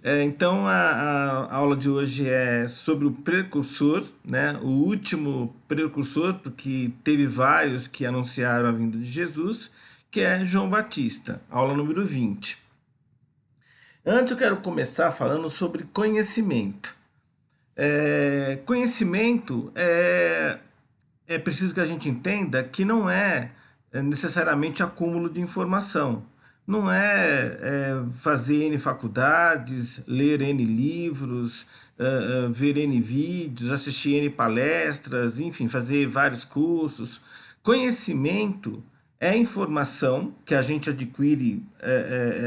Então, a aula de hoje é sobre o precursor, né? O último precursor, porque teve vários que anunciaram a vinda de Jesus, que é João Batista, aula número 20. Antes eu quero começar falando sobre conhecimento. Conhecimento é preciso que a gente entenda que não é necessariamente acúmulo de informação. Não é fazer N faculdades, ler N livros, ver N vídeos, assistir N palestras, enfim, fazer vários cursos. Conhecimento é informação que a gente adquire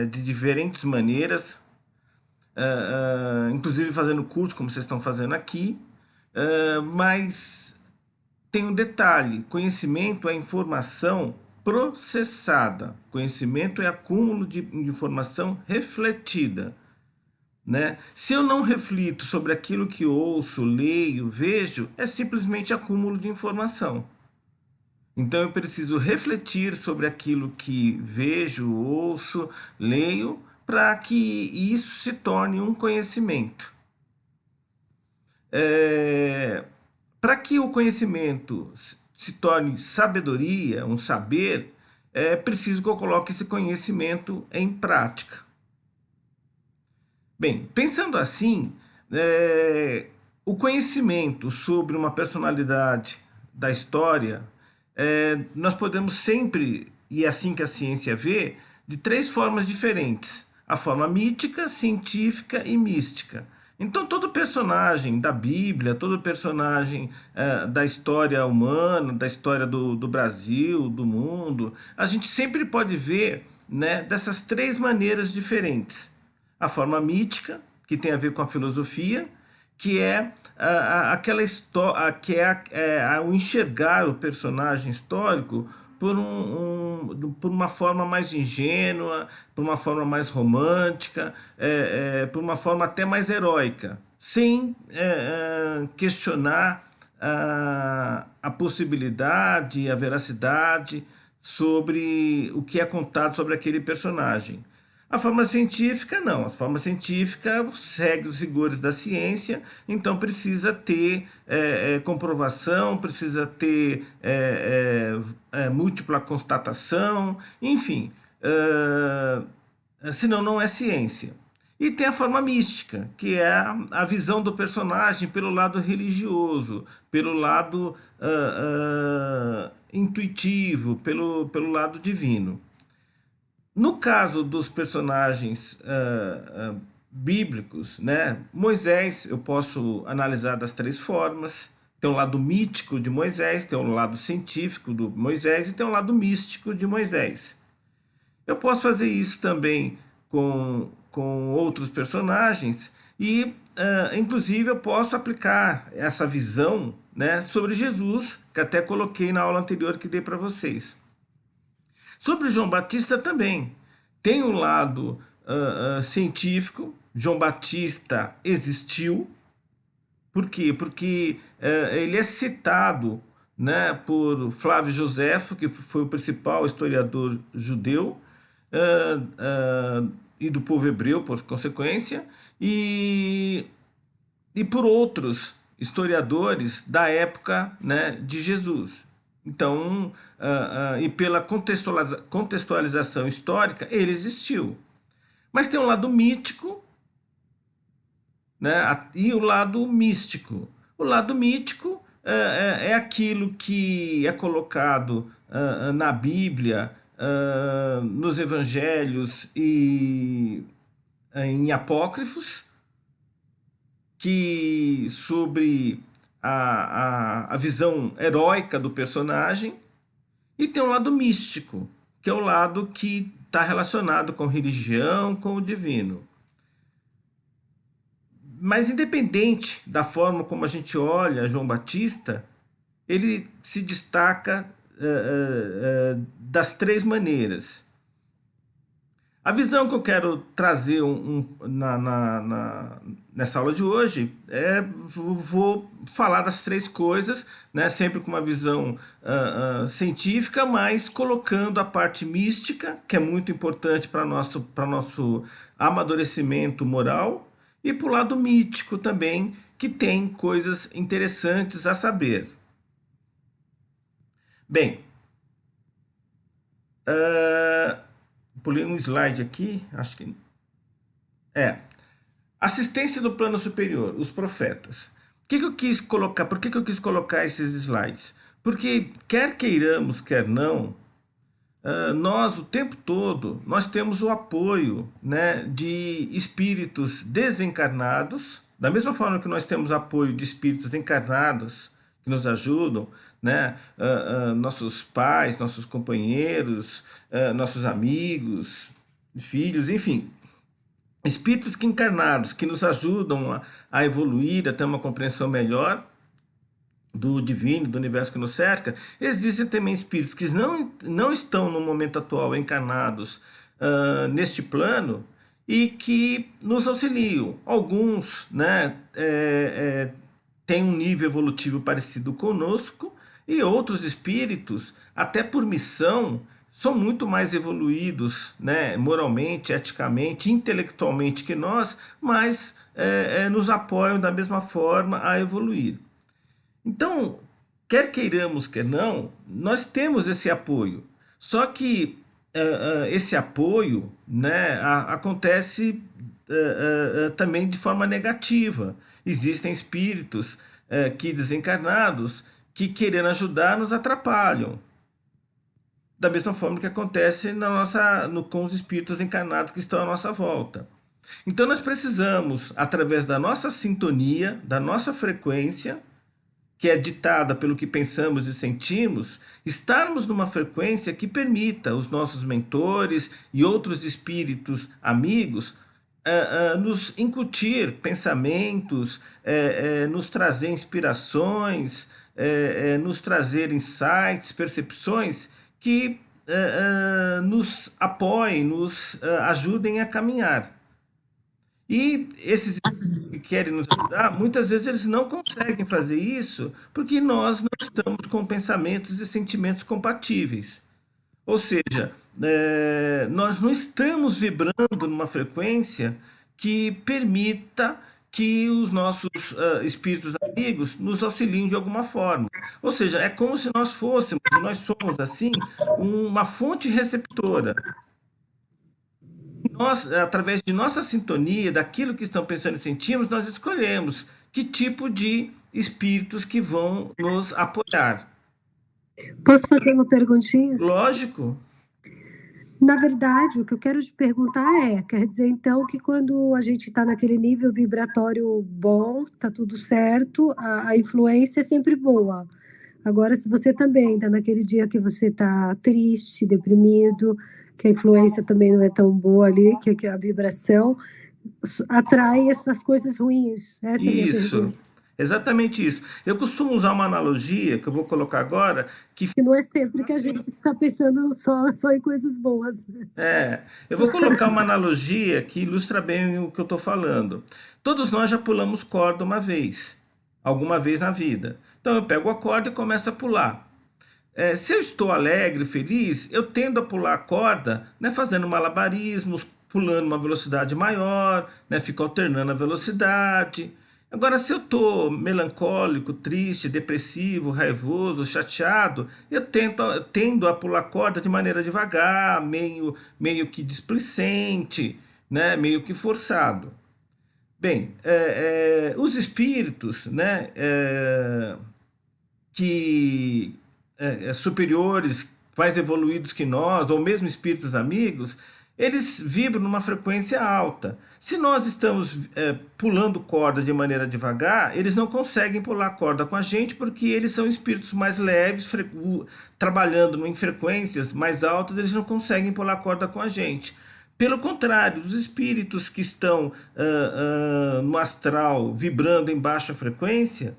de diferentes maneiras, inclusive fazendo curso, como vocês estão fazendo aqui, mas tem um detalhe: conhecimento é informação processada, conhecimento é acúmulo de informação refletida. Né? Se eu não reflito sobre aquilo que ouço, leio, vejo, é simplesmente acúmulo de informação. Então eu preciso refletir sobre aquilo que vejo, ouço, leio, para que isso se torne um conhecimento. Para que o conhecimento se torne sabedoria, um saber, é preciso que eu coloque esse conhecimento em prática. Bem, pensando assim, o conhecimento sobre uma personalidade da história, nós podemos sempre, e é assim que a ciência vê, de três formas diferentes: a forma mítica, científica e mística. Então, todo personagem da Bíblia, todo personagem da história humana, da história do Brasil, do mundo, a gente sempre pode ver, né, dessas três maneiras diferentes: a forma mítica, que tem a ver com a filosofia, que é aquela história, que é o enxergar o personagem histórico por uma forma mais ingênua, por uma forma mais romântica, por uma forma até mais heróica, sem questionar a possibilidade, a veracidade sobre o que é contado sobre aquele personagem. A forma científica não, a forma científica segue os rigores da ciência, então precisa ter comprovação, precisa ter múltipla constatação, enfim, senão não é ciência. E tem a forma mística, que é a visão do personagem pelo lado religioso, pelo lado intuitivo, pelo lado divino. No caso dos personagens bíblicos, né, Moisés eu posso analisar das três formas. Tem um lado mítico de Moisés, tem um lado científico do Moisés e tem um lado místico de Moisés. Eu posso fazer isso também com outros personagens e, inclusive, eu posso aplicar essa visão, né, sobre Jesus, que até coloquei na aula anterior que dei para vocês. Sobre João Batista também. Tem um lado científico. João Batista existiu. Por quê? Porque ele é citado, né, por Flávio Joséfo, que foi o principal historiador judeu, e do povo hebreu, por consequência, e por outros historiadores da época, né, de Jesus. Então, e pela contextualização histórica, ele existiu. Mas tem um lado mítico, né, e o lado místico. O lado mítico é aquilo que é colocado na Bíblia, nos evangelhos e em apócrifos, que sobre a visão heróica do personagem. E tem um lado místico, que é o lado que está relacionado com religião, com o divino. Mas independente da forma como a gente olha João Batista, ele se destaca das três maneiras. A visão que eu quero trazer nessa aula de hoje vou falar das três coisas, né, sempre com uma visão científica, mas colocando a parte mística, que é muito importante para nosso amadurecimento moral, e para o lado mítico também, que tem coisas interessantes a saber. Bem, pulei um slide aqui, acho que é. Assistência do plano superior, os profetas. Que eu quis colocar? Por que eu quis colocar esses slides? Porque quer queiramos, quer não, nós o tempo todo nós temos o apoio, né, de espíritos desencarnados, da mesma forma que nós temos apoio de espíritos encarnados que nos ajudam, né, nossos pais, nossos companheiros, nossos amigos, filhos, enfim, espíritos que encarnados que nos ajudam a evoluir, a ter uma compreensão melhor do divino, do universo que nos cerca. Existem também espíritos que não estão no momento atual encarnados neste plano e que nos auxiliam. Alguns, né, têm um nível evolutivo parecido conosco, e outros espíritos, até por missão, são muito mais evoluídos, né, moralmente, eticamente, intelectualmente que nós, mas nos apoiam da mesma forma a evoluir. Então, quer queiramos, quer não, nós temos esse apoio. Só que esse apoio, né, acontece também de forma negativa. Existem espíritos que desencarnados que, querendo ajudar, nos atrapalham. Da mesma forma que acontece com os espíritos encarnados que estão à nossa volta. Então nós precisamos, através da nossa sintonia, da nossa frequência, que é ditada pelo que pensamos e sentimos, estarmos numa frequência que permita os nossos mentores e outros espíritos amigos nos incutir pensamentos, nos trazer inspirações, nos trazer insights, percepções que nos apoiem, nos ajudem a caminhar. E esses que querem nos ajudar, muitas vezes eles não conseguem fazer isso porque nós não estamos com pensamentos e sentimentos compatíveis. Ou seja, nós não estamos vibrando numa frequência que permita que os nossos espíritos amigos nos auxiliem de alguma forma. Ou seja, é como se nós fôssemos, e nós somos assim, uma fonte receptora. Nós, através de nossa sintonia, daquilo que estão pensando e sentimos, nós escolhemos que tipo de espíritos que vão nos apoiar. Posso fazer uma perguntinha? Lógico. Na verdade, o que eu quero te perguntar quer dizer então que quando a gente está naquele nível vibratório bom, tá tudo certo, a influência é sempre boa. Agora, se você também está naquele dia que você está triste, deprimido, que a influência também não é tão boa ali, que a vibração atrai essas coisas ruins. Essa é a minha Isso, pergunta. exatamente isso. Eu costumo usar uma analogia que eu vou colocar agora, que Que não é sempre que a gente está pensando só em coisas boas. eu vou colocar uma analogia que ilustra bem o que eu estou falando. Todos nós já pulamos corda uma vez, alguma vez na vida. Então eu pego a corda e começo a pular. Se eu estou alegre, feliz, eu tendo a pular a corda, né, fazendo malabarismos, pulando uma velocidade maior, né, fico alternando a velocidade. Agora, se eu estou melancólico, triste, depressivo, raivoso, chateado, eu tendo a pular a corda de maneira devagar, meio que displicente, né, meio que forçado. Bem, os espíritos, né, que superiores, mais evoluídos que nós, ou mesmo espíritos amigos, eles vibram numa frequência alta. Se nós estamos pulando corda de maneira devagar, eles não conseguem pular corda com a gente porque eles são espíritos mais leves, trabalhando em frequências mais altas, eles não conseguem pular corda com a gente. Pelo contrário, os espíritos que estão no astral vibrando em baixa frequência,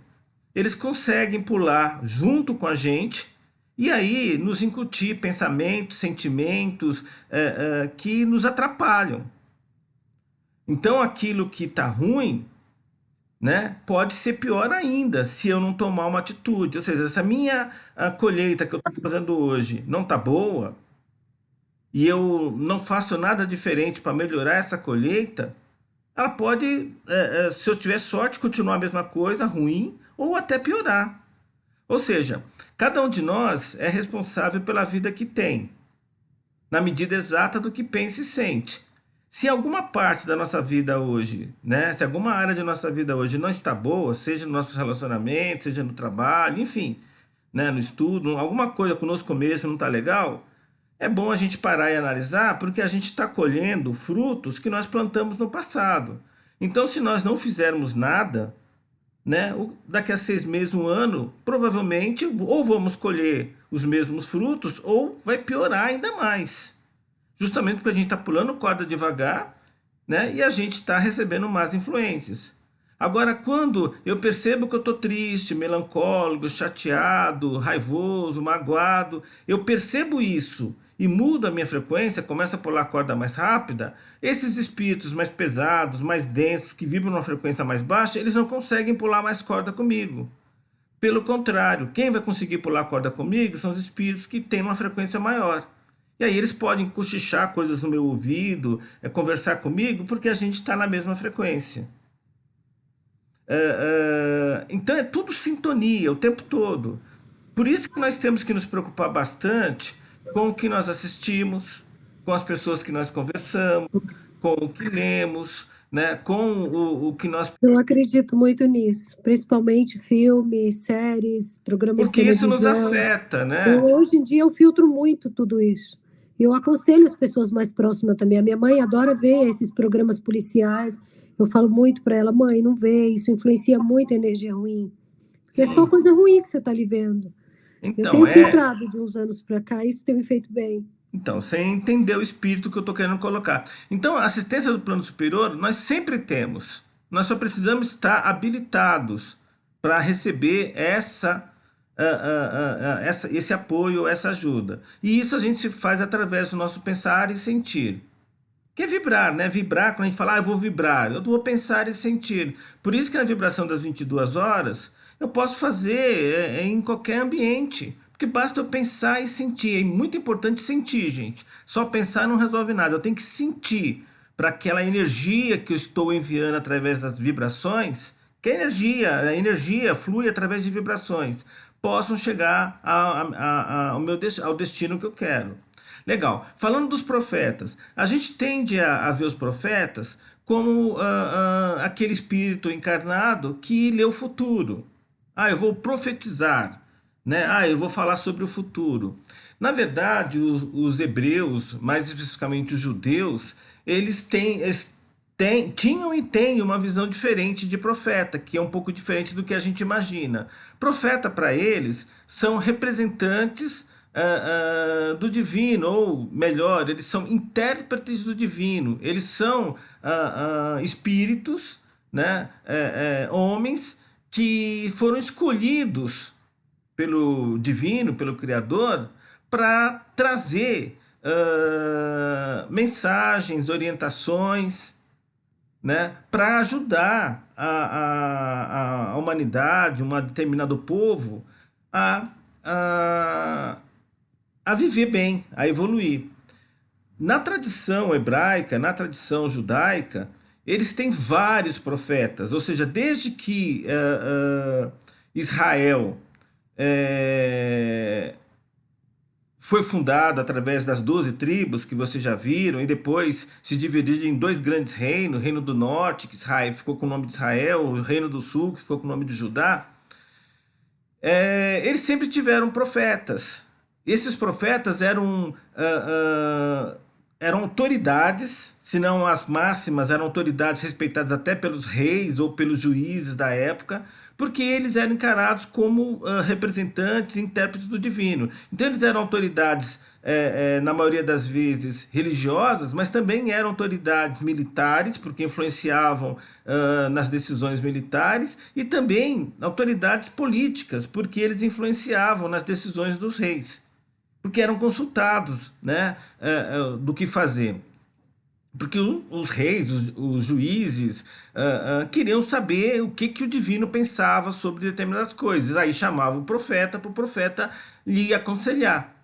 eles conseguem pular junto com a gente e aí nos incutir pensamentos, sentimentos que nos atrapalham. Então aquilo que está ruim, né, pode ser pior ainda se eu não tomar uma atitude. Ou seja, se a minha colheita que eu estou fazendo hoje não está boa e eu não faço nada diferente para melhorar essa colheita, ela pode, se eu tiver sorte, continuar a mesma coisa, ruim, ou até piorar. Ou seja, cada um de nós é responsável pela vida que tem, na medida exata do que pensa e sente. Se alguma parte da nossa vida hoje, né, se alguma área de nossa vida hoje não está boa, seja no nosso relacionamento, seja no trabalho, enfim, né, no estudo, alguma coisa conosco mesmo não está legal, é bom a gente parar e analisar, porque a gente está colhendo frutos que nós plantamos no passado. Então, se nós não fizermos nada, né, daqui a 6 meses, um ano, provavelmente ou vamos colher os mesmos frutos ou vai piorar ainda mais. Justamente porque a gente está pulando corda devagar, né, e a gente está recebendo más influências. Agora, quando eu percebo que eu estou triste, melancólico, chateado, raivoso, magoado, eu percebo isso e mudo a minha frequência, começo a pular a corda mais rápida, esses espíritos mais pesados, mais densos, que vibram numa frequência mais baixa, eles não conseguem pular mais corda comigo. Pelo contrário, quem vai conseguir pular a corda comigo são os espíritos que têm uma frequência maior. E aí eles podem cochichar coisas no meu ouvido, conversar comigo, porque a gente está na mesma frequência. Então é tudo sintonia o tempo todo. Por isso que nós temos que nos preocupar bastante com o que nós assistimos, com as pessoas que nós conversamos, com o que lemos, né, com o que nós. Eu acredito muito nisso, principalmente filmes, séries, programas de Porque isso nos televisão. afeta, né? Hoje em dia eu filtro muito tudo isso. Eu aconselho as pessoas mais próximas também. A minha mãe adora ver esses programas policiais. Eu falo muito para ela, mãe, não vê, isso influencia muito a energia ruim. Porque é só Sim. coisa ruim que você está ali vendo. Eu Então, tenho filtrado de uns anos para cá, isso tem me feito bem. Então, você entendeu o espírito que eu estou querendo colocar. Então, a assistência do plano superior, nós sempre temos. Nós só precisamos estar habilitados para receber esse apoio, essa ajuda. E isso a gente faz através do nosso pensar e sentir. Que é vibrar, né? Vibrar, quando a gente fala, eu vou vibrar, eu vou pensar e sentir. Por isso que na vibração das 22 horas, eu posso fazer em qualquer ambiente. Porque basta eu pensar e sentir. É muito importante sentir, gente. Só pensar não resolve nada. Eu tenho que sentir para aquela energia que eu estou enviando através das vibrações, que a energia flui através de vibrações, possam chegar ao destino que eu quero. Legal. Falando dos profetas, a gente tende a ver os profetas como aquele espírito encarnado que lê o futuro. Ah, eu vou profetizar, né? Ah, eu vou falar sobre o futuro. Na verdade, os hebreus, mais especificamente os judeus, tinham e têm uma visão diferente de profeta, que é um pouco diferente do que a gente imagina. Profeta para eles são representantes do divino, ou melhor, eles são intérpretes do divino, eles são espíritos, né, homens que foram escolhidos pelo divino, pelo Criador, para trazer mensagens, orientações, né, para ajudar a humanidade, um determinado povo, a, a, a viver bem, a evoluir. Na tradição hebraica, na tradição judaica, eles têm vários profetas, ou seja, desde que Israel foi fundado através das 12 tribos que vocês já viram, e depois se dividiu em dois grandes reinos, o Reino do Norte, que Israel ficou com o nome de Israel, o Reino do Sul, que ficou com o nome de Judá. Eles sempre tiveram profetas. Esses profetas eram eram autoridades, se não as máximas, eram autoridades respeitadas até pelos reis ou pelos juízes da época, porque eles eram encarados como representantes, intérpretes do divino. Então eles eram autoridades, na maioria das vezes, religiosas, mas também eram autoridades militares, porque influenciavam nas decisões militares, e também autoridades políticas, porque eles influenciavam nas decisões dos reis, porque eram consultados, né, do que fazer. Porque os reis, os juízes, queriam saber o que, que o divino pensava sobre determinadas coisas. Aí chamavam o profeta para o profeta lhe aconselhar.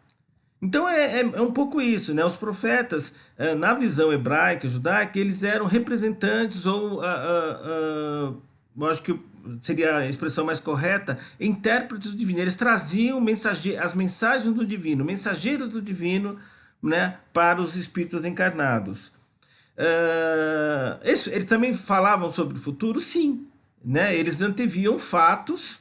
Então é um pouco isso, né? Os profetas, na visão hebraica, judaica, eles eram representantes ou, eu acho que seria a expressão mais correta, intérpretes do divino. Eles traziam as mensagens do divino, mensageiros do divino, né, para os espíritos encarnados. Eles também falavam sobre o futuro, sim, né? Eles anteviam fatos,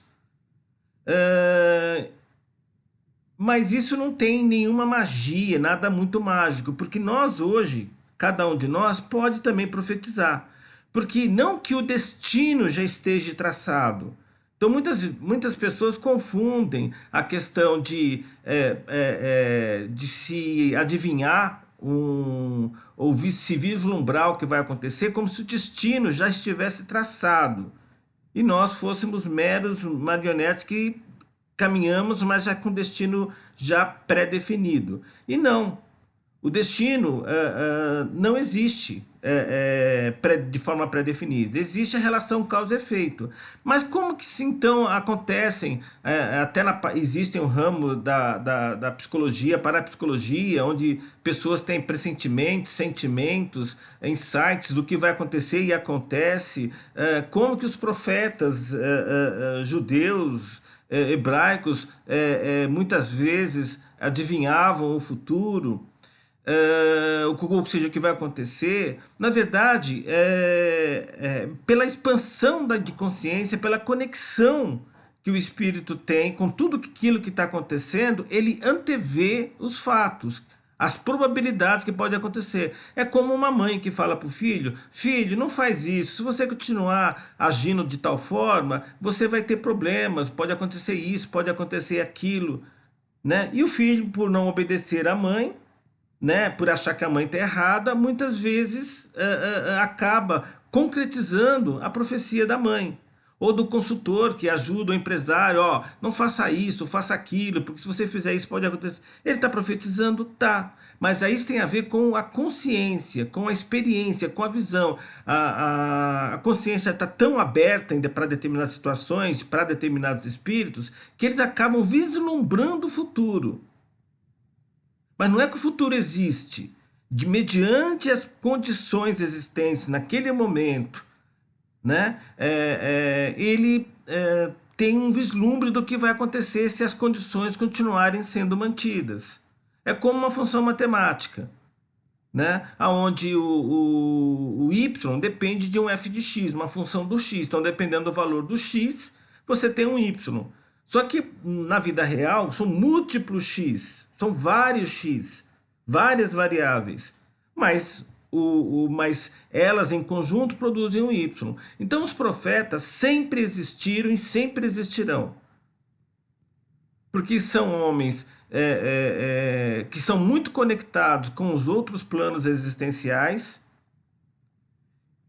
mas isso não tem nenhuma magia, nada muito mágico, porque nós hoje, cada um de nós pode também profetizar, porque não que o destino já esteja traçado. Então muitas pessoas confundem a questão de se adivinhar ou se vislumbrar o que vai acontecer, como se o destino já estivesse traçado e nós fôssemos meros marionetes que caminhamos, mas já com destino já pré-definido. E não, o destino não existe de forma pré-definida. Existe a relação causa e efeito. Mas como que então acontecem, existem um ramo da psicologia, parapsicologia, onde pessoas têm pressentimentos, sentimentos, insights do que vai acontecer e acontece, como que os profetas judeus, hebraicos, muitas vezes adivinhavam o futuro, ou seja, o que vai acontecer, na verdade, pela expansão de consciência, pela conexão que o espírito tem com tudo aquilo que está acontecendo, ele antevê os fatos, as probabilidades que pode acontecer. É como uma mãe que fala para o filho: filho, não faz isso, se você continuar agindo de tal forma, você vai ter problemas, pode acontecer isso, pode acontecer aquilo, né? E o filho, por não obedecer à mãe, né, por achar que a mãe está errada, muitas vezes acaba concretizando a profecia da mãe. Ou do consultor que ajuda o empresário: ó, não faça isso, faça aquilo, porque se você fizer isso pode acontecer. Ele está profetizando? Tá. Mas aí isso tem a ver com a consciência, com a experiência, com a visão. A consciência está tão aberta ainda para determinadas situações, para determinados espíritos, que eles acabam vislumbrando o futuro. Mas não é que o futuro existe. Mediante as condições existentes naquele momento, né, ele tem um vislumbre do que vai acontecer se as condições continuarem sendo mantidas. É como uma função matemática, né, onde o y depende de um f de x, uma função do x. Então, dependendo do valor do x, você tem um y. Só que na vida real são múltiplos x, são vários x, várias variáveis, mas elas em conjunto produzem um y. Então os profetas sempre existiram e sempre existirão, porque são homens que são muito conectados com os outros planos existenciais,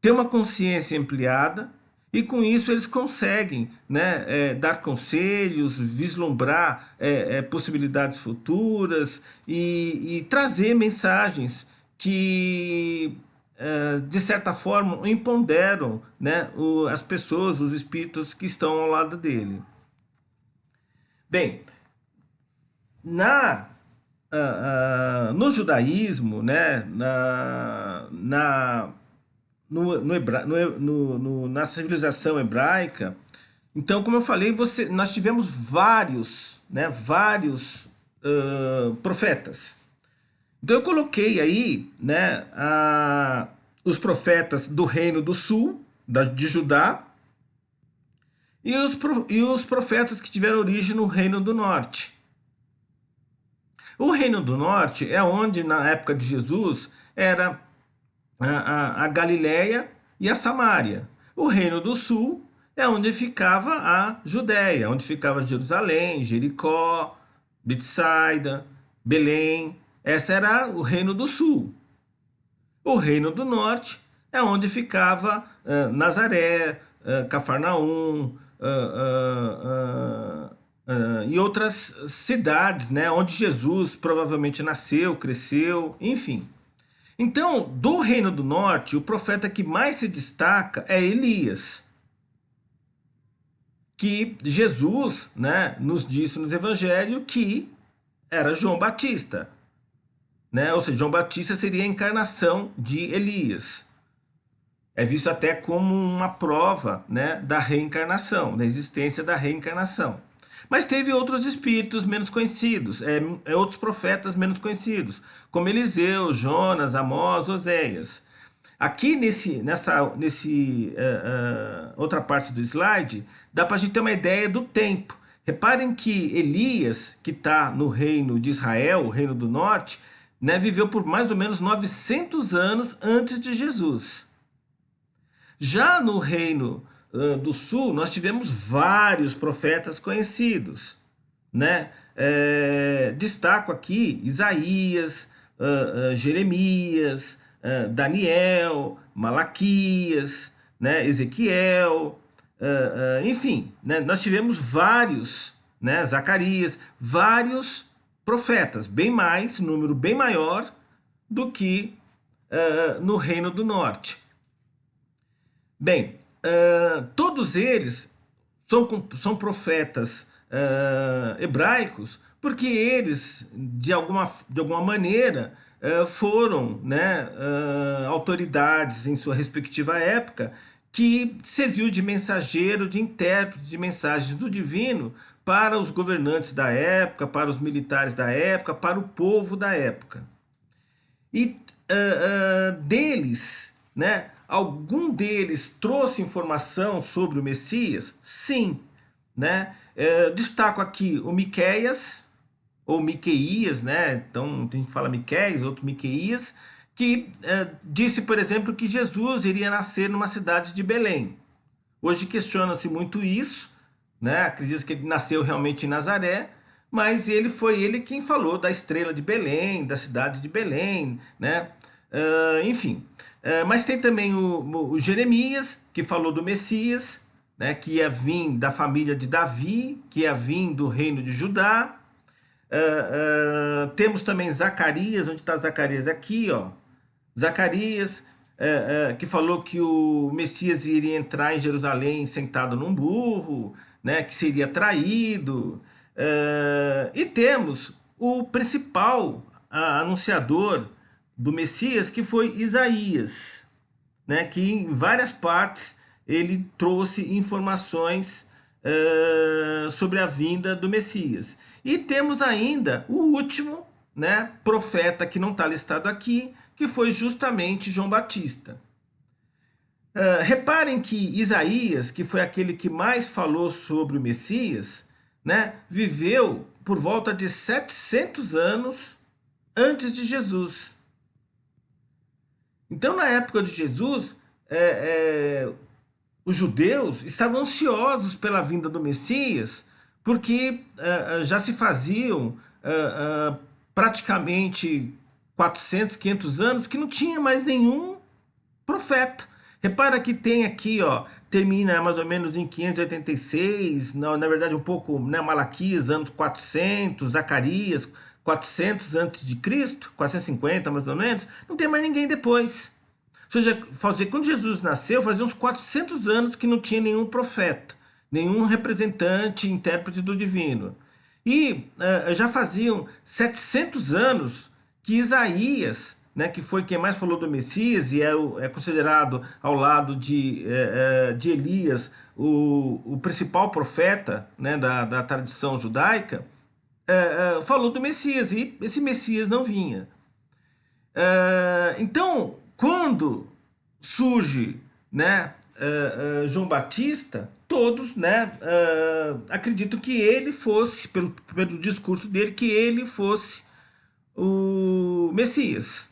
têm uma consciência ampliada, e com isso eles conseguem, né, dar conselhos, vislumbrar possibilidades futuras e trazer mensagens que, de certa forma, empoderam, né, as pessoas, os espíritos que estão ao lado dele. Bem, no judaísmo, né, na civilização hebraica, então, como eu falei, nós tivemos vários, né, vários profetas. Então eu coloquei aí, né, os profetas do Reino do Sul, de Judá, e os profetas que tiveram origem no Reino do Norte. O Reino do Norte é onde, na época de Jesus, era a Galiléia e a Samária. O Reino do Sul é onde ficava a Judéia, onde ficava Jerusalém, Jericó, Betsaida, Belém. Esse era o Reino do Sul. O Reino do Norte é onde ficava Nazaré, Cafarnaum e outras cidades, né, onde Jesus provavelmente nasceu, cresceu, enfim. Então, do Reino do Norte, o profeta que mais se destaca é Elias, que Jesus, né, nos disse nos evangelhos que era João Batista, né? Ou seja, João Batista seria a encarnação de Elias. É visto até como uma prova, né, da reencarnação, da existência da reencarnação. Mas teve outros espíritos menos conhecidos, outros profetas menos conhecidos, como Eliseu, Jonas, Amós, Oséias. Aqui nesse outra parte do slide, dá para a gente ter uma ideia do tempo. Reparem que Elias, que está no reino de Israel, o reino do norte, né, viveu por mais ou menos 900 anos antes de Jesus. Já no reino do sul, nós tivemos vários profetas conhecidos, né? Destaco aqui Isaías, Jeremias, Daniel, Malaquias, né? Ezequiel, enfim, né? Nós tivemos vários, né? Zacarias, vários profetas, bem mais, número bem maior do que no Reino do Norte. Bem, todos eles são profetas hebraicos, porque eles, de alguma maneira, foram, né, autoridades em sua respectiva época, que serviu de mensageiro, de intérprete de mensagens do divino para os governantes da época, para os militares da época, para o povo da época. E deles, né, algum deles trouxe informação sobre o Messias? Sim, né? Destaco aqui o Miqueias, ou Miqueias, né? Então tem gente que fala Miqueias, outro Miqueias, que disse, por exemplo, que Jesus iria nascer numa cidade de Belém. Hoje questiona-se muito isso, né? Acredita que ele nasceu realmente em Nazaré, mas foi ele quem falou da estrela de Belém, da cidade de Belém, né? Enfim. Mas tem também o Jeremias, que falou do Messias, né? Que ia vir da família de Davi, que ia vir do reino de Judá. Temos também Zacarias, onde está Zacarias? Aqui, ó. Zacarias, que falou que o Messias iria entrar em Jerusalém sentado num burro, né, que seria traído. E temos o principal anunciador do Messias, que foi Isaías, né, que em várias partes ele trouxe informações sobre a vinda do Messias. E temos ainda o último, né, profeta que não está listado aqui, que foi justamente João Batista. Reparem que Isaías, que foi aquele que mais falou sobre o Messias, né, viveu por volta de 700 anos antes de Jesus. Então, na época de Jesus, os judeus estavam ansiosos pela vinda do Messias, porque já se faziam praticamente 400, 500 anos que não tinha mais nenhum profeta. Repara que tem aqui, ó, termina mais ou menos em 586, na verdade um pouco, né, Malaquias, anos 400, Zacarias, 400 antes de Cristo, 450 mais ou menos, não tem mais ninguém depois. Ou seja, quando Jesus nasceu, fazia uns 400 anos que não tinha nenhum profeta, nenhum representante, intérprete do divino. E já faziam 700 anos que Isaías, né, que foi quem mais falou do Messias e é considerado, ao lado de Elias, o principal profeta, né, da tradição judaica, falou do Messias, e esse Messias não vinha. Então, quando surge, né, João Batista, todos, né, acreditam que ele fosse, pelo discurso dele, que ele fosse o Messias.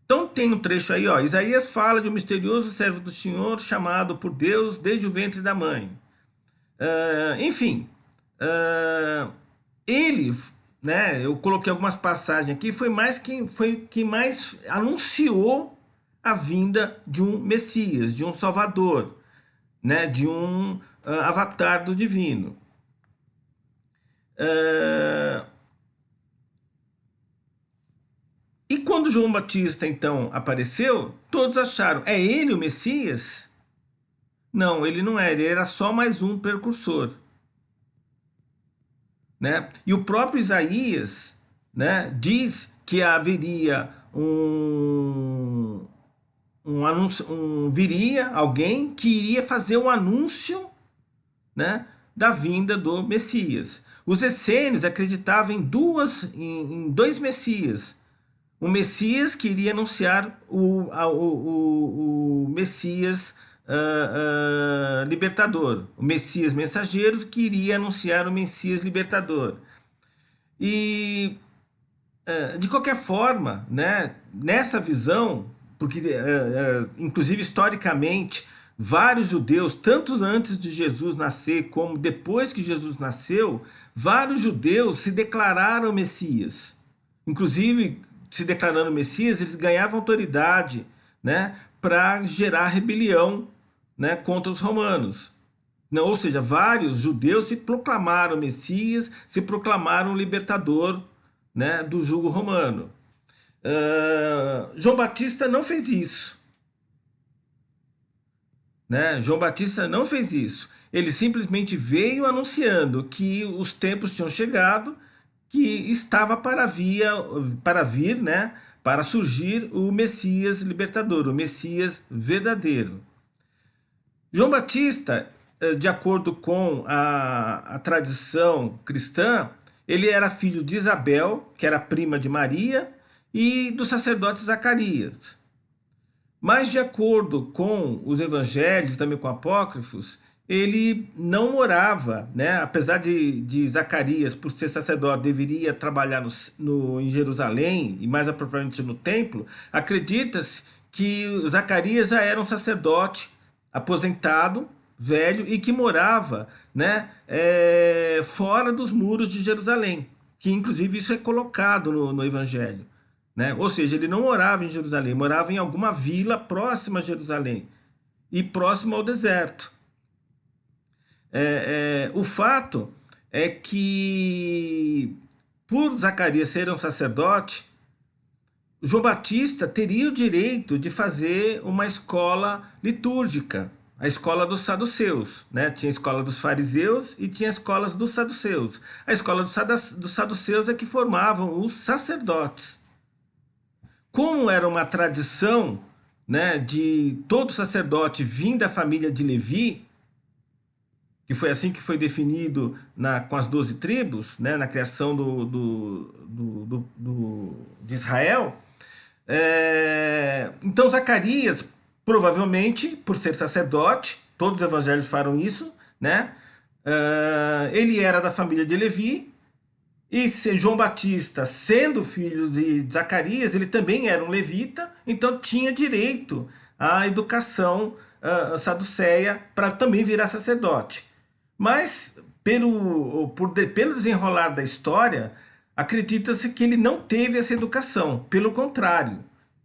Então tem um trecho aí, ó, Isaías fala de um misterioso servo do Senhor chamado por Deus desde o ventre da mãe. Enfim, ele, né, eu coloquei algumas passagens aqui, foi quem mais anunciou a vinda de um Messias, de um Salvador, né, de um avatar do divino. E quando João Batista, então, apareceu, todos acharam, é ele o Messias? Não, ele não era, ele era só mais um precursor. Né? E o próprio Isaías, né, diz que haveria viria alguém que iria fazer um anúncio, né, da vinda do Messias. Os essênios acreditavam em dois Messias. O Messias que iria anunciar o Messias libertador, o Messias mensageiro que iria anunciar o Messias libertador. E de qualquer forma, né, nessa visão, porque inclusive historicamente vários judeus, tanto antes de Jesus nascer como depois que Jesus nasceu, vários judeus se declararam Messias. Inclusive, se declarando Messias, eles ganhavam autoridade, né, para gerar rebelião, né, contra os romanos. Não, ou seja, vários judeus se proclamaram Messias, se proclamaram libertador, né, do jugo romano. João Batista não fez isso. Né? João Batista não fez isso. Ele simplesmente veio anunciando que os tempos tinham chegado, que estava para vir, né, para surgir o Messias libertador, o Messias verdadeiro. João Batista, de acordo com a tradição cristã, ele era filho de Isabel, que era prima de Maria, e do sacerdote Zacarias. Mas, de acordo com os evangelhos, também com apócrifos, ele não morava, né? Apesar de Zacarias, por ser sacerdote, deveria trabalhar em Jerusalém, e mais apropriadamente no templo, acredita-se que Zacarias já era um sacerdote aposentado, velho, e que morava, né, fora dos muros de Jerusalém, que inclusive isso é colocado no evangelho. Né? Ou seja, ele não morava em Jerusalém, morava em alguma vila próxima a Jerusalém e próximo ao deserto. O fato é que, por Zacarias ser um sacerdote, João Batista teria o direito de fazer uma escola litúrgica, a escola dos saduceus. Né? Tinha a escola dos fariseus e tinha a escola dos saduceus. A escola dos saduceus é que formavam os sacerdotes. Como era uma tradição, né, de todo sacerdote vir da família de Levi, que foi assim que foi definido com as 12 tribos, né, na criação de Israel, então Zacarias, provavelmente, por ser sacerdote, todos os evangelhos falam isso, né, ele era da família de Levi, e João Batista, sendo filho de Zacarias, ele também era um levita, então tinha direito à educação saduceia para também virar sacerdote. Mas, pelo desenrolar da história, acredita-se que ele não teve essa educação. Pelo contrário,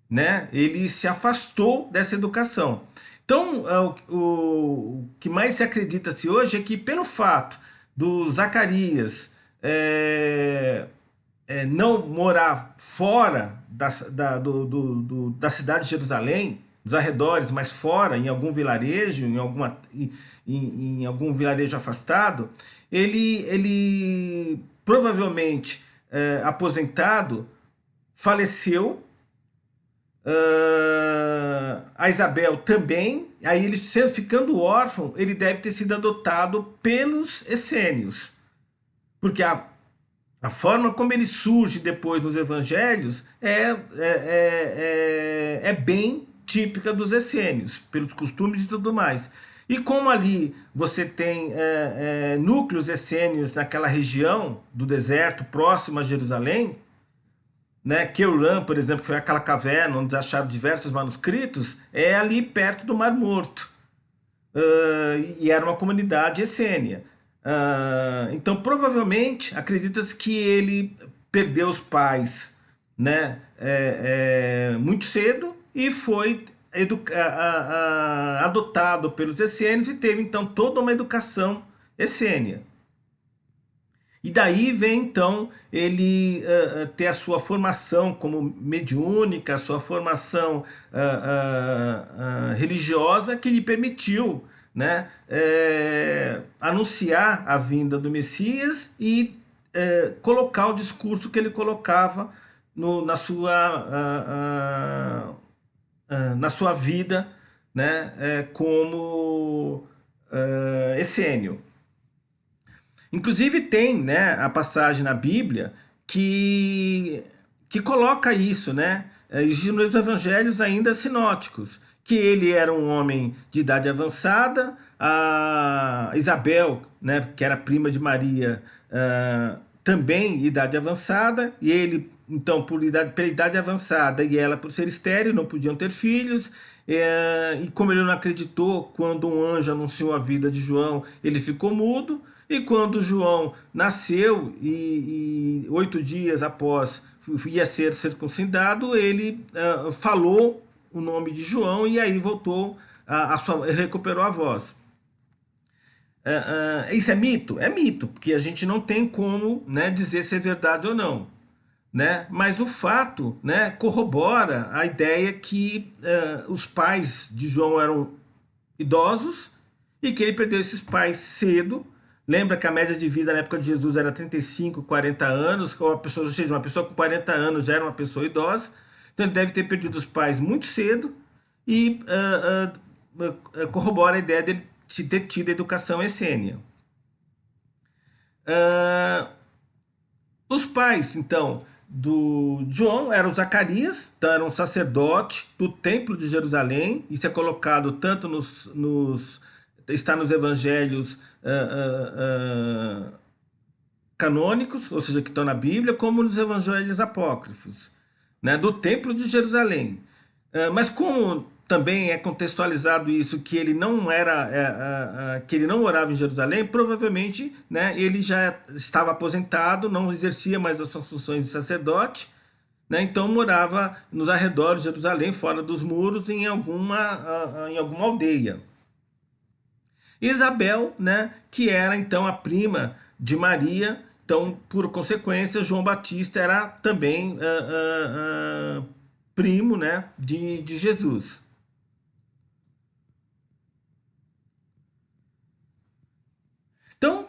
né? Ele se afastou dessa educação. Então, o que mais se acredita-se hoje é que, pelo fato do Zacarias não morar fora da cidade de Jerusalém, dos arredores, mas fora, em algum vilarejo, em algum vilarejo afastado, ele provavelmente, aposentado, faleceu. A Isabel também. Aí ele, ficando órfão, ele deve ter sido adotado pelos essênios, porque a forma como ele surge depois nos evangelhos é bem típica dos essênios, pelos costumes e tudo mais. E como ali você tem núcleos essênios naquela região do deserto próximo a Jerusalém, né? Qumran, por exemplo, que foi aquela caverna onde acharam diversos manuscritos, é ali perto do Mar Morto. E era uma comunidade essênia. Então, provavelmente, acredita-se que ele perdeu os pais, né, muito cedo e foi adotado pelos essênios e teve, então, toda uma educação essênia. E daí vem, então, ele ter a sua formação como mediúnica, a sua formação religiosa, que lhe permitiu, né, anunciar a vinda do Messias e colocar o discurso que ele colocava na na sua vida, né, como essênio. Inclusive tem, né, a passagem na Bíblia que coloca isso, né, nos evangelhos ainda sinóticos, que ele era um homem de idade avançada, a Isabel, né, que era prima de Maria, também idade avançada, e ele, então, pela idade avançada e ela por ser estéril, não podiam ter filhos, e como ele não acreditou quando um anjo anunciou a vida de João, ele ficou mudo, e quando João nasceu e 8 dias após ia ser circuncidado, ele falou o nome de João e aí voltou, recuperou a voz. Isso é mito? É mito, porque a gente não tem como, né, dizer se é verdade ou não. Né? Mas o fato, né, corrobora a ideia que os pais de João eram idosos e que ele perdeu esses pais cedo. Lembra que a média de vida na época de Jesus era 35, 40 anos, ou seja, uma pessoa com 40 anos já era uma pessoa idosa. Então ele deve ter perdido os pais muito cedo e corrobora a ideia dele ter tido educação essênia. Os pais, então, do João eram Zacarias, então era um sacerdote do Templo de Jerusalém. Isso é colocado tanto está nos evangelhos canônicos, ou seja, que estão na Bíblia, como nos evangelhos apócrifos, né, do Templo de Jerusalém. Mas como também é contextualizado isso, que ele não era, que ele não morava em Jerusalém, provavelmente, né, ele já estava aposentado, não exercia mais as suas funções de sacerdote, né, então morava nos arredores de Jerusalém, fora dos muros, em alguma aldeia. Isabel, né, que era então a prima de Maria, então, por consequência, João Batista era também primo, né, de Jesus. Então,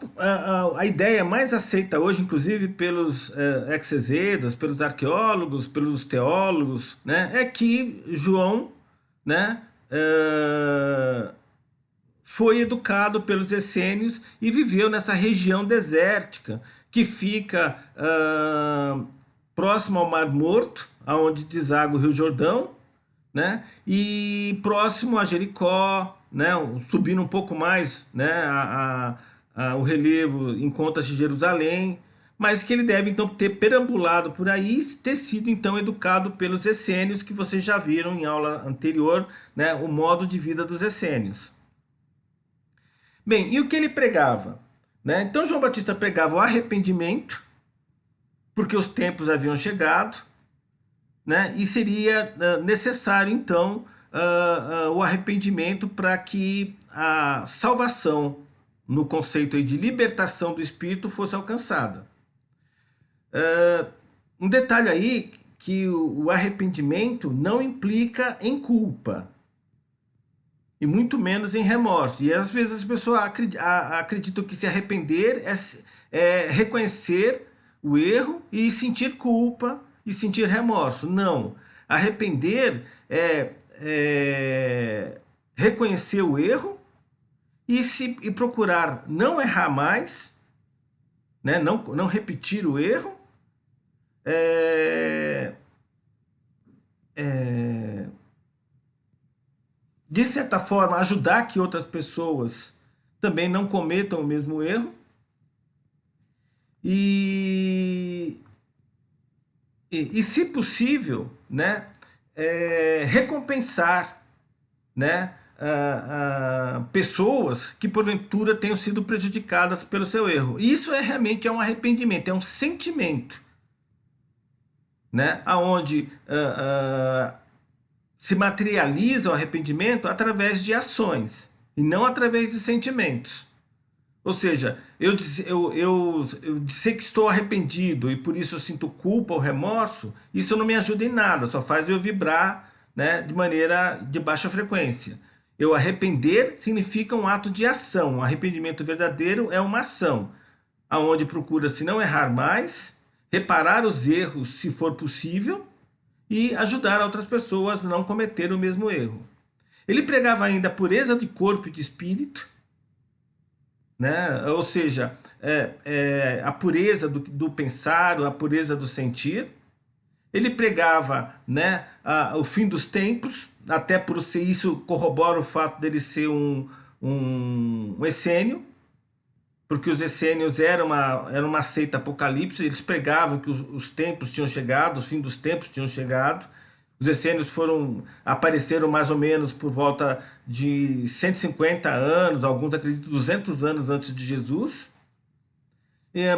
a ideia mais aceita hoje, inclusive pelos exegetas, pelos arqueólogos, pelos teólogos, né, é que João, né, foi educado pelos essênios e viveu nessa região desértica que fica próximo ao Mar Morto, aonde deságua o Rio Jordão, né? E próximo a Jericó, né? Subindo um pouco mais, né? O relevo encontra-se Jerusalém, mas que ele deve então ter perambulado por aí e ter sido então educado pelos essênios, que vocês já viram em aula anterior, né? O modo de vida dos essênios. Bem, e o que ele pregava? Né? Então João Batista pregava o arrependimento, porque os tempos haviam chegado, né? E seria necessário então o arrependimento para que a salvação, no conceito aí de libertação do espírito, fosse alcançada. Um detalhe aí, que o arrependimento não implica em culpa, e muito menos em remorso. E às vezes as pessoas acreditam que se arrepender é reconhecer o erro e sentir culpa e sentir remorso. Não. Arrepender é reconhecer o erro e procurar não errar mais, né? Não repetir o erro. De certa forma, ajudar que outras pessoas também não cometam o mesmo erro. E e se possível, né, recompensar, né, pessoas que porventura tenham sido prejudicadas pelo seu erro. Isso realmente é um arrependimento, é um sentimento, né, aonde se materializa o arrependimento através de ações e não através de sentimentos. Ou seja, eu dizer que estou arrependido e por isso eu sinto culpa ou remorso, isso não me ajuda em nada, só faz eu vibrar, né, de maneira de baixa frequência. Eu arrepender significa um ato de ação. Um arrependimento verdadeiro é uma ação, aonde procura-se não errar mais, reparar os erros se for possível e ajudar outras pessoas a não cometer o mesmo erro. Ele pregava ainda a pureza de corpo e de espírito, né? Ou seja, a pureza do pensar, a pureza do sentir. Ele pregava, né, o fim dos tempos, até por ser isso corrobora o fato dele ser um essênio, porque os essênios eram uma seita apocalipse, eles pregavam que os tempos tinham chegado, o fim dos tempos tinham chegado. Os essênios apareceram mais ou menos por volta de 150 anos, alguns acreditam 200 anos antes de Jesus.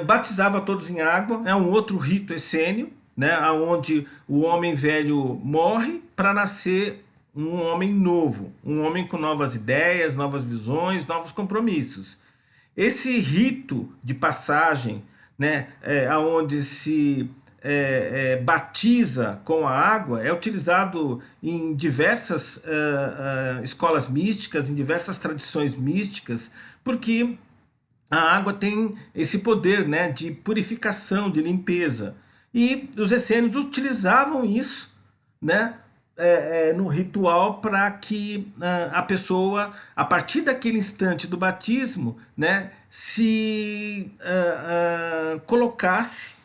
Batizava todos em água, é um outro rito essênio, né, onde o homem velho morre para nascer um homem novo, um homem com novas ideias, novas visões, novos compromissos. Esse rito de passagem, né, onde se batiza com a água, é utilizado em diversas escolas místicas, em diversas tradições místicas, porque a água tem esse poder, né, de purificação, de limpeza. E os essênios utilizavam isso, né, no ritual para que a pessoa, a partir daquele instante do batismo, né, se colocasse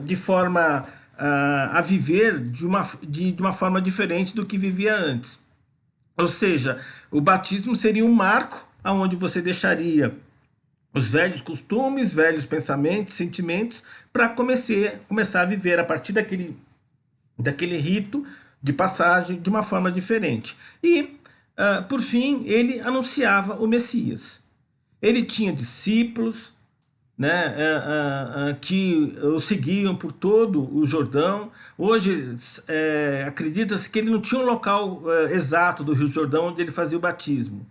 de forma a viver de uma forma diferente do que vivia antes. Ou seja, o batismo seria um marco onde você deixaria os velhos costumes, velhos pensamentos, sentimentos, para começar a viver a partir daquele rito de passagem de uma forma diferente. E, por fim, ele anunciava o Messias. Ele tinha discípulos, né, que o seguiam por todo o Jordão. Hoje, acredita-se que ele não tinha um local exato do Rio Jordão onde ele fazia o batismo.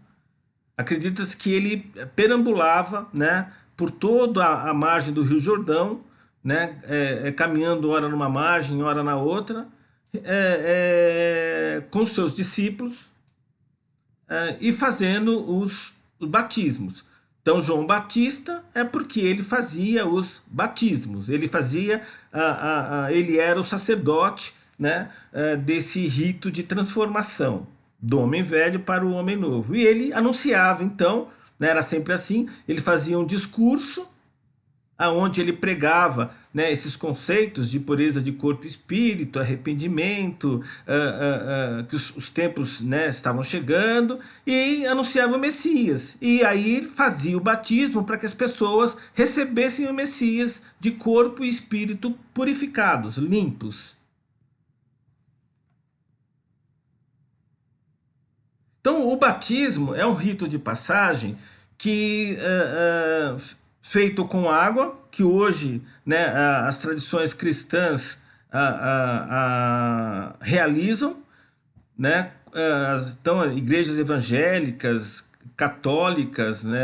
Acredita-se que ele perambulava, né, por toda a margem do Rio Jordão, né, caminhando ora numa margem, ora na outra, com seus discípulos e fazendo os batismos. Então, João Batista é porque ele fazia os batismos, ele era o sacerdote, né, desse rito de transformação do homem velho para o homem novo. E ele anunciava, então, né, era sempre assim, ele fazia um discurso aonde ele pregava, né, esses conceitos de pureza de corpo e espírito, arrependimento, que os tempos, né, estavam chegando, e anunciava o Messias. E aí ele fazia o batismo para que as pessoas recebessem o Messias de corpo e espírito purificados, limpos. Então, o batismo é um rito de passagem que feito com água, que hoje, né, as tradições cristãs realizam, né? Então, igrejas evangélicas, católicas, né,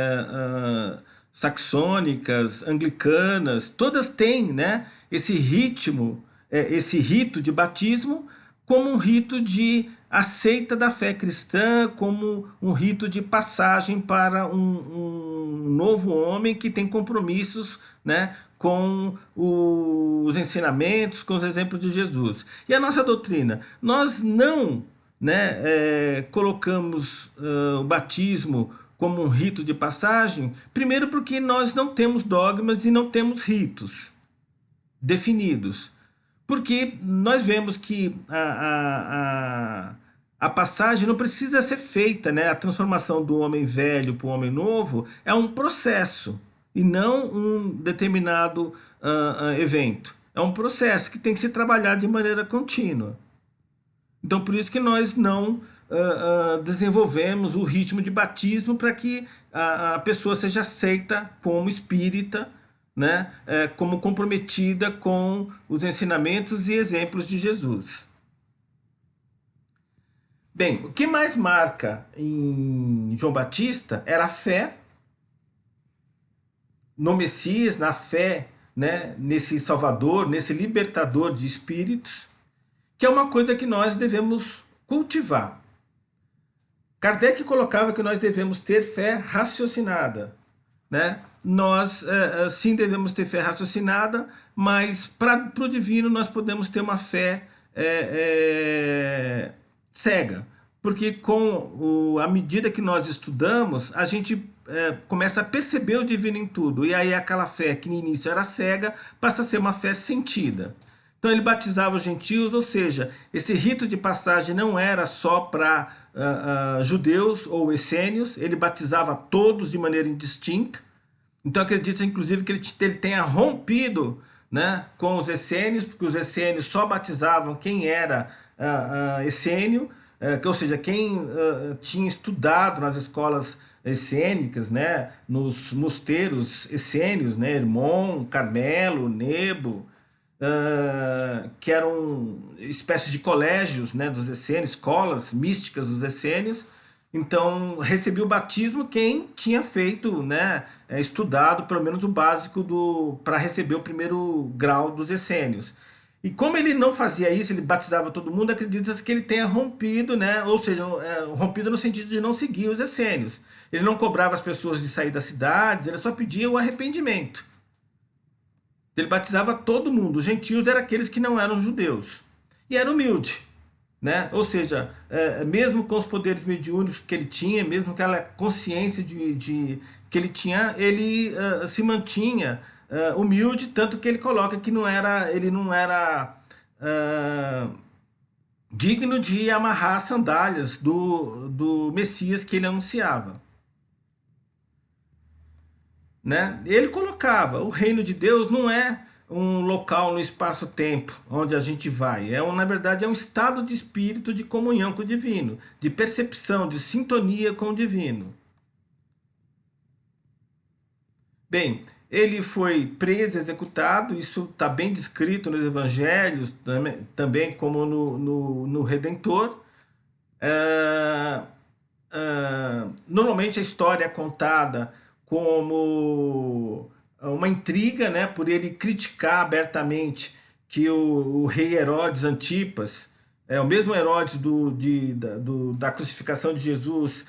saxônicas, anglicanas, todas têm, né, esse rito de batismo como um rito de aceita da fé cristã, como um rito de passagem para um novo homem que tem compromissos, né, com os ensinamentos, com os exemplos de Jesus. E a nossa doutrina, nós não, né, colocamos o batismo como um rito de passagem, primeiro porque nós não temos dogmas e não temos ritos definidos. Porque nós vemos que a passagem não precisa ser feita, né? A transformação do homem velho para o homem novo é um processo e não um determinado evento. É um processo que tem que se trabalhar de maneira contínua. Então, por isso que nós não desenvolvemos o ritmo de batismo para que a pessoa seja aceita como espírita, né? Como comprometida com os ensinamentos e exemplos de Jesus. Bem, o que mais marca em João Batista era a fé no Messias, na fé, né, nesse Salvador, nesse libertador de espíritos, que é uma coisa que nós devemos cultivar. Kardec colocava que nós devemos ter fé raciocinada, né? Nós sim devemos ter fé raciocinada, mas para o divino nós podemos ter uma fé cega, porque à medida que nós estudamos, a gente começa a perceber o divino em tudo, e aí aquela fé que no início era cega passa a ser uma fé sentida. Então ele batizava os gentios, ou seja, esse rito de passagem não era só para judeus ou essênios, ele batizava todos de maneira indistinta. Então acredita inclusive que ele tenha rompido, né, com os essênios, porque os essênios só batizavam quem era essênio, ou seja, quem tinha estudado nas escolas essênicas, né, nos mosteiros essênios, né, Hermon, Carmelo, Nebo, que eram espécies de colégios, né, dos essênios, escolas místicas dos essênios. Então recebia o batismo quem tinha feito, né, estudado pelo menos o básico para receber o primeiro grau dos essênios. E como ele não fazia isso, ele batizava todo mundo, acredita-se que ele tenha rompido, né, ou seja, rompido no sentido de não seguir os essênios. Ele não cobrava as pessoas de sair das cidades, ele só pedia o arrependimento. Ele batizava todo mundo. Os gentios eram aqueles que não eram judeus. E era humilde, né? Ou seja, mesmo com os poderes mediúnicos que ele tinha, mesmo aquela consciência que ele tinha, ele se mantinha humilde, tanto que ele coloca que ele não era digno de amarrar as sandálias do Messias que ele anunciava. Né? Ele colocava, o reino de Deus não é um local no espaço-tempo onde a gente vai, na verdade é um estado de espírito de comunhão com o divino, de percepção, de sintonia com o divino. Bem, ele foi preso, executado, isso está bem descrito nos evangelhos, também como no Redentor. Normalmente a história é contada como uma intriga, né, por ele criticar abertamente que o rei Herodes Antipas, o mesmo Herodes da crucificação de Jesus,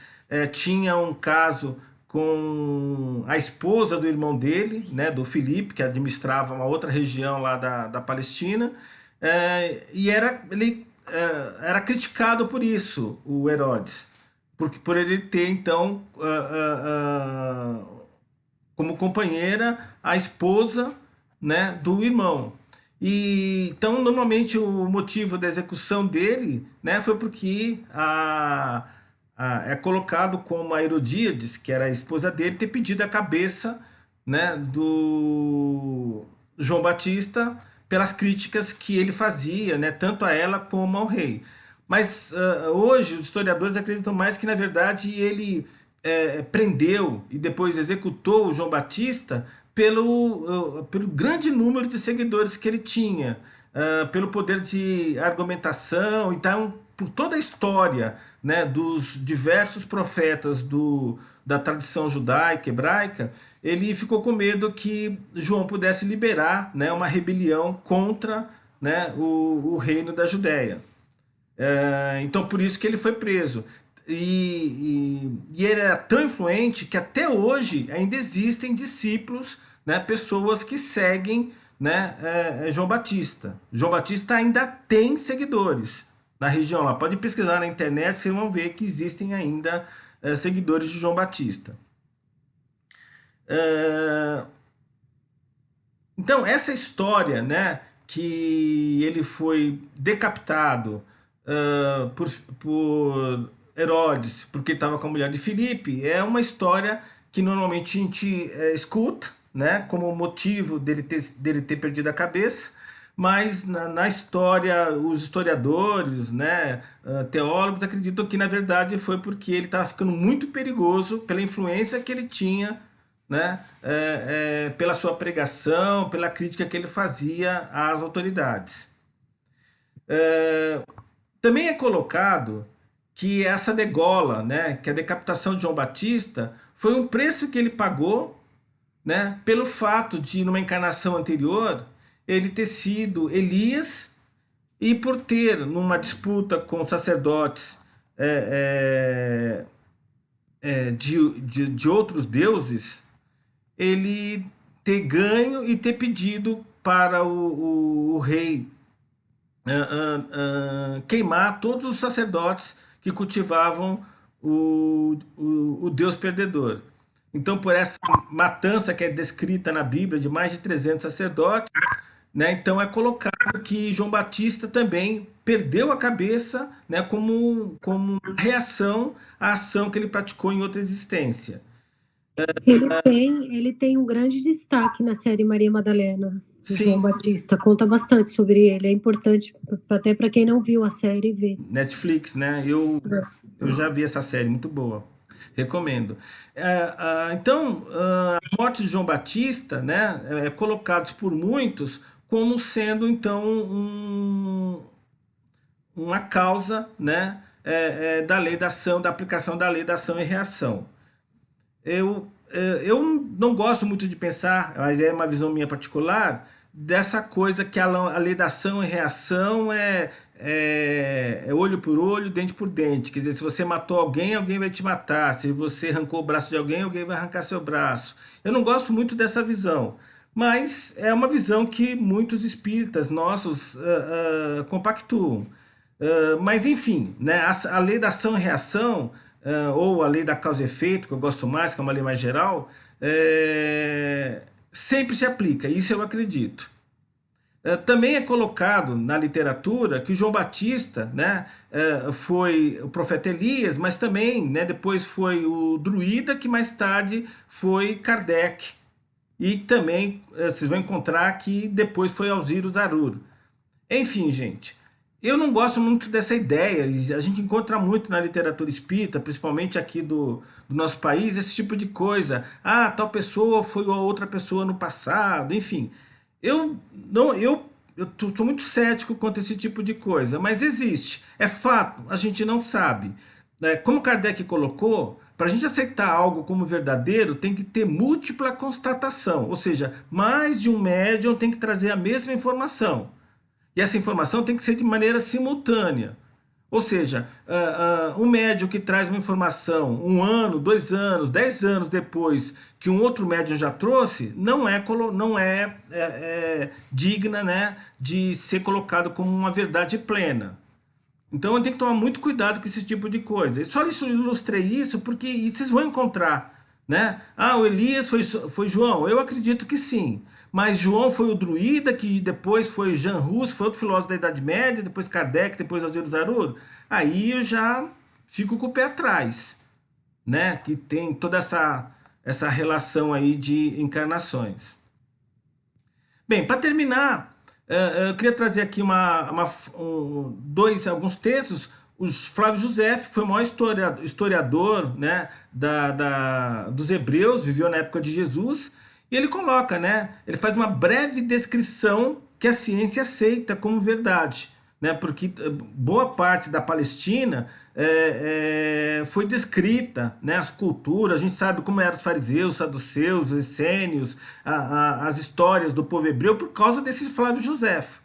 tinha um caso com a esposa do irmão dele, né, do Filipe, que administrava uma outra região lá da Palestina, e ele era criticado por isso, o Herodes, por ele ter então como companheira a esposa, né, do irmão. E então normalmente o motivo da execução dele, né, foi porque é colocado como a Herodíades, que era a esposa dele, ter pedido a cabeça, né, do João Batista pelas críticas que ele fazia, né, tanto a ela como ao rei. Mas hoje os historiadores acreditam mais que, na verdade, ele prendeu e depois executou o João Batista pelo grande número de seguidores que ele tinha, pelo poder de argumentação, então, por toda a história, né, dos diversos profetas da tradição judaica, hebraica, ele ficou com medo que João pudesse liberar, né, uma rebelião contra, né, o reino da Judéia. Então por isso que ele foi preso. E ele era tão influente que até hoje ainda existem discípulos, né, pessoas que seguem, né, João Batista. João Batista ainda tem seguidores na região lá. Pode pesquisar na internet, vocês vão ver que existem ainda seguidores de João Batista. Então essa história, né, que ele foi decapitado por Herodes, porque estava com a mulher de Filipe, é uma história que normalmente a gente escuta, né, como motivo dele ter perdido a cabeça, mas na história, os historiadores, né, teólogos acreditam que na verdade foi porque ele estava ficando muito perigoso pela influência que ele tinha, né, pela sua pregação, pela crítica que ele fazia às autoridades. Também é colocado que essa degola, né, que a decapitação de João Batista foi um preço que ele pagou, né, pelo fato de, numa encarnação anterior, ele ter sido Elias e por ter, numa disputa com sacerdotes de outros deuses, ele ter ganho e ter pedido para o rei queimar todos os sacerdotes que cultivavam o Deus perdedor. Então, por essa matança que é descrita na Bíblia de mais de 300 sacerdotes, né, então é colocado que João Batista também perdeu a cabeça, né, como reação à ação que ele praticou em outra existência. Ele tem um grande destaque na série Maria Madalena, do Sim, João Batista. Conta bastante sobre ele. É importante até para quem não viu a série ver. Netflix, né? Eu já vi essa série, muito boa. Recomendo. Então, a morte de João Batista, né, é colocado por muitos como sendo, então, uma causa, né, da lei da ação, da aplicação da lei da ação e reação. Eu não gosto muito de pensar, mas é uma visão minha particular, dessa coisa que a lei da ação e reação é olho por olho, dente por dente. Quer dizer, se você matou alguém, alguém vai te matar. Se você arrancou o braço de alguém, alguém vai arrancar seu braço. Eu não gosto muito dessa visão, mas é uma visão que muitos espíritas nossos compactuam. Mas enfim, né, a lei da ação e reação, ou a lei da causa e efeito, que eu gosto mais, que é uma lei mais geral, sempre se aplica, isso eu acredito. Também é colocado na literatura que João Batista, né, foi o profeta Elias, mas também, né, depois foi o druida, que mais tarde foi Kardec. E também vocês vão encontrar que depois foi Alziro Zarur. Enfim, gente, eu não gosto muito dessa ideia, e a gente encontra muito na literatura espírita, principalmente aqui do nosso país, esse tipo de coisa. Ah, tal pessoa foi outra pessoa no passado, enfim. Eu não, eu sou muito cético quanto a esse tipo de coisa, mas existe, é fato, a gente não sabe. Como Kardec colocou, para a gente aceitar algo como verdadeiro, tem que ter múltipla constatação, ou seja, mais de um médium tem que trazer a mesma informação. E essa informação tem que ser de maneira simultânea. Ou seja, um médium que traz uma informação 1 ano, 2 anos, 10 anos depois que um outro médium já trouxe, não é digna, né, de ser colocado como uma verdade plena. Então eu tenho que tomar muito cuidado com esse tipo de coisa. E só ilustrei isso porque vocês vão encontrar, né? Ah, o Elias foi João? Eu acredito que sim. Mas João foi o druida, que depois foi Jean Rus, foi outro filósofo da Idade Média, depois Kardec, depois Alziro Zarur. Aí eu já fico com o pé atrás, né? Que tem toda essa relação aí de encarnações. Bem, para terminar, eu queria trazer aqui alguns textos. O Flávio José foi o maior historiador, né, dos hebreus, viveu na época de Jesus, e ele coloca, né, ele faz uma breve descrição que a ciência aceita como verdade, né, porque boa parte da Palestina foi descrita, né, as culturas, a gente sabe como eram os fariseus, os saduceus, os essênios, as histórias do povo hebreu por causa desse Flávio Josefo,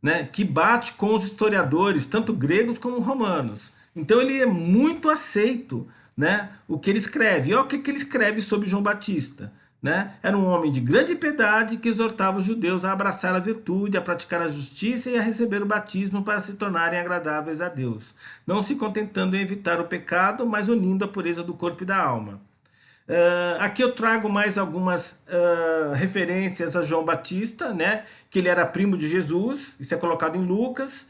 né, que bate com os historiadores, tanto gregos como romanos. Então ele é muito aceito, né, o que ele escreve. E olha o que ele escreve sobre João Batista. Né? Era um homem de grande piedade que exortava os judeus a abraçar a virtude, a praticar a justiça e a receber o batismo para se tornarem agradáveis a Deus, não se contentando em evitar o pecado, mas unindo a pureza do corpo e da alma. Aqui eu trago mais algumas referências a João Batista, né? Que ele era primo de Jesus, isso é colocado em Lucas,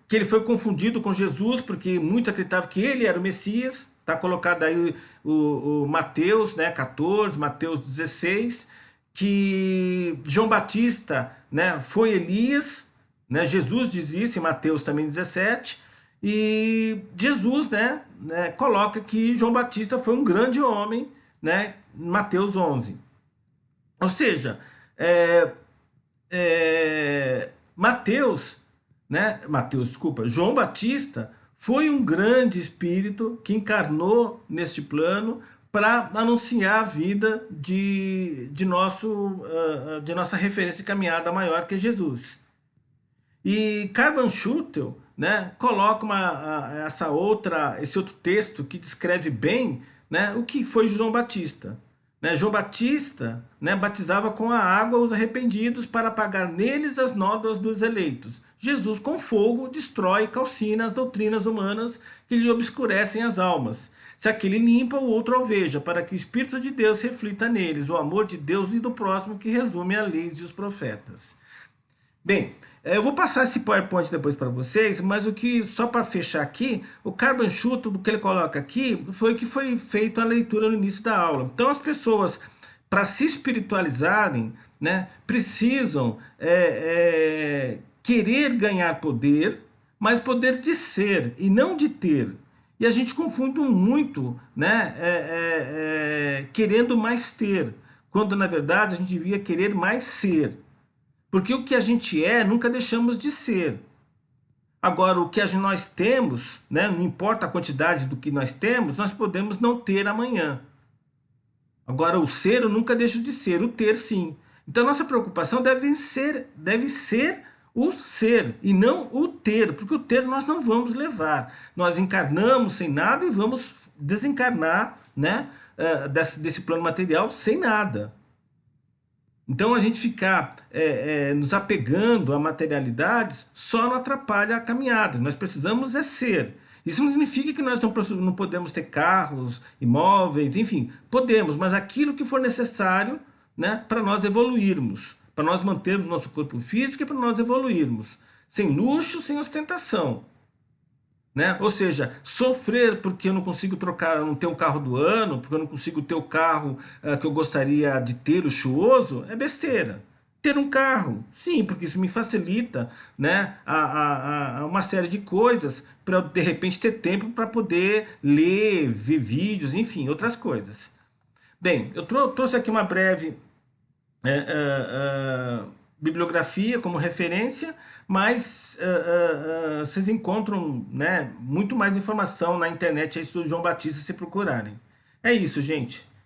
que ele foi confundido com Jesus, porque muitos acreditavam que ele era o Messias. Está colocado aí o Mateus, né, 14, Mateus 16, que João Batista né, foi Elias, né, Jesus diz isso em Mateus também 17, e Jesus, coloca que João Batista foi um grande homem, né, em Mateus 11. Ou seja, João Batista foi um grande espírito que encarnou neste plano para anunciar a vida de nossa referência de caminhada maior, que é Jesus. E Carvan Schutel, né, coloca esse outro texto que descreve bem, né, o que foi João Batista. Né, João Batista, né, batizava com a água os arrependidos para apagar neles as nódoas dos eleitos. Jesus, com fogo, destrói e calcina as doutrinas humanas que lhe obscurecem as almas. Se aquele limpa, o outro alveja, para que o Espírito de Deus reflita neles o amor de Deus e do próximo, que resume a lei e os profetas. Bem, eu vou passar esse PowerPoint depois para vocês, mas só para fechar aqui, o Carvan Schutel, do que ele coloca aqui, foi o que foi feito a leitura no início da aula. Então as pessoas, para se espiritualizarem, né, precisam querer ganhar poder, mas poder de ser e não de ter. E a gente confunde muito, né, querendo mais ter, quando na verdade a gente devia querer mais ser. Porque o que a gente nunca deixamos de ser. Agora, o que nós temos, né, não importa a quantidade do que nós temos, nós podemos não ter amanhã. Agora, o ser eu nunca deixo de ser, o ter sim. Então, nossa preocupação deve ser o ser e não o ter, porque o ter nós não vamos levar. Nós encarnamos sem nada e vamos desencarnar, né, desse plano material sem nada. Então a gente ficar nos apegando a materialidades só não atrapalha a caminhada. Nós precisamos ser. Isso não significa que nós não podemos ter carros, imóveis, enfim, podemos, mas aquilo que for necessário, né, para nós evoluirmos, para nós mantermos nosso corpo físico e para nós evoluirmos. Sem luxo, sem ostentação. Né? Ou seja, sofrer porque eu não consigo não ter um carro do ano, porque eu não consigo ter o carro que eu gostaria de ter, luxuoso, é besteira. Ter um carro, sim, porque isso me facilita, né, uma série de coisas para eu, de repente, ter tempo para poder ler, ver vídeos, enfim, outras coisas. Bem, eu trouxe aqui uma breve bibliografia como referência, mas vocês encontram, né, muito mais informação na internet aí sobre João Batista se procurarem. É isso, gente.